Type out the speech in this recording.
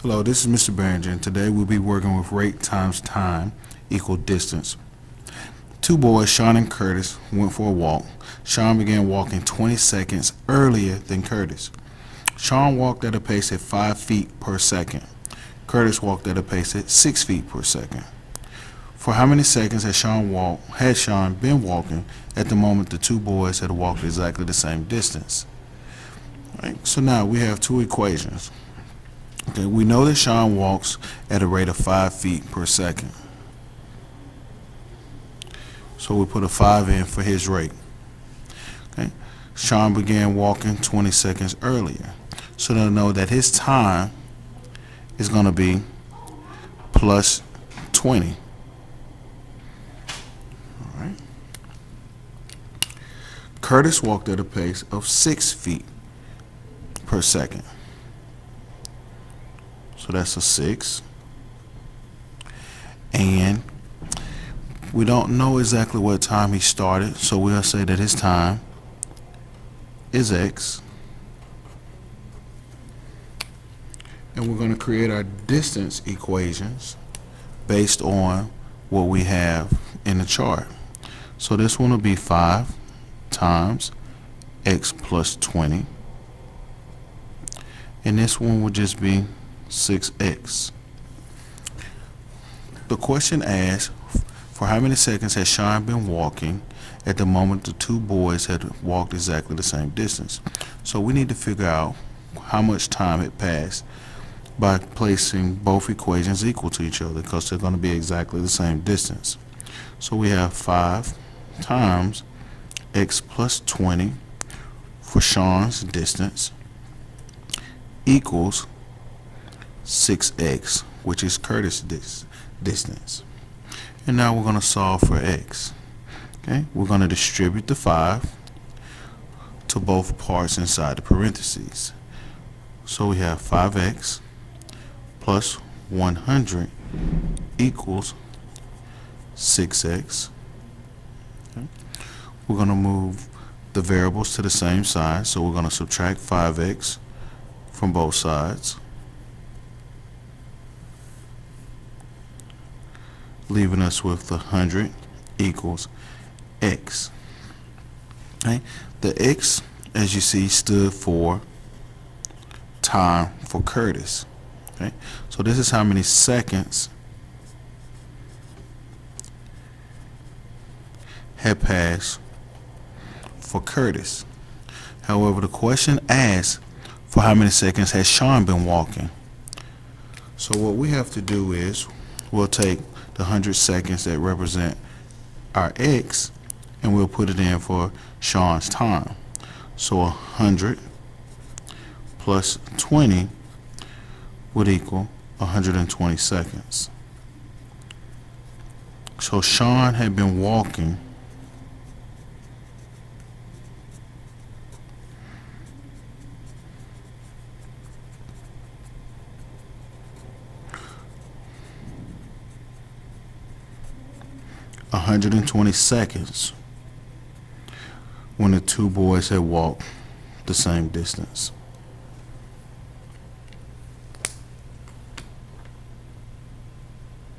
Hello, this is Mr. Behringer, and today we'll be working with rate times time equal distance. Two boys, Sean and Curtis, went for a walk. Sean began walking 20 seconds earlier than Curtis. Sean walked at a pace at 5 feet per second. Curtis walked at a pace at 6 feet per second. For how many seconds had Sean been walking at the moment the two boys had walked exactly the same distance? Right, so now we have two equations. Okay, we know that Sean walks at a rate of 5 feet per second. So we put a 5 in for his rate. Okay, Sean began walking 20 seconds earlier. So they'll know that his time is going to be plus 20. All right. Curtis walked at a pace of 6 feet per second. So that's a 6. And we don't know exactly what time he started, so we'll say that his time is X. And we're going to create our distance equations based on what we have in the chart. So this one will be 5 times X plus 20. And this one will just be 6x. The question asks, for how many seconds has Sean been walking at the moment the two boys had walked exactly the same distance? So we need to figure out how much time had passed by placing both equations equal to each other, because they're going to be exactly the same distance. So we have 5 times x plus 20 for Sean's distance equals 6x, which is Curtis' distance. And now we're going to solve for x. Okay, we're going to distribute the 5 to both parts inside the parentheses. So we have 5x plus 100 equals 6x. Okay. We're going to move the variables to the same side, so we're going to subtract 5x from both sides, leaving us with the 100 equals x. Okay. The x, as you see, stood for time for Curtis. Okay. So this is how many seconds had passed for Curtis. However, the question asks for how many seconds has Sean been walking. So what we have to do is we'll take the 100 seconds that represent our x and we'll put it in for Sean's time. So 100 plus 20 would equal 120 seconds. So Sean had been walking seconds when the two boys had walked the same distance.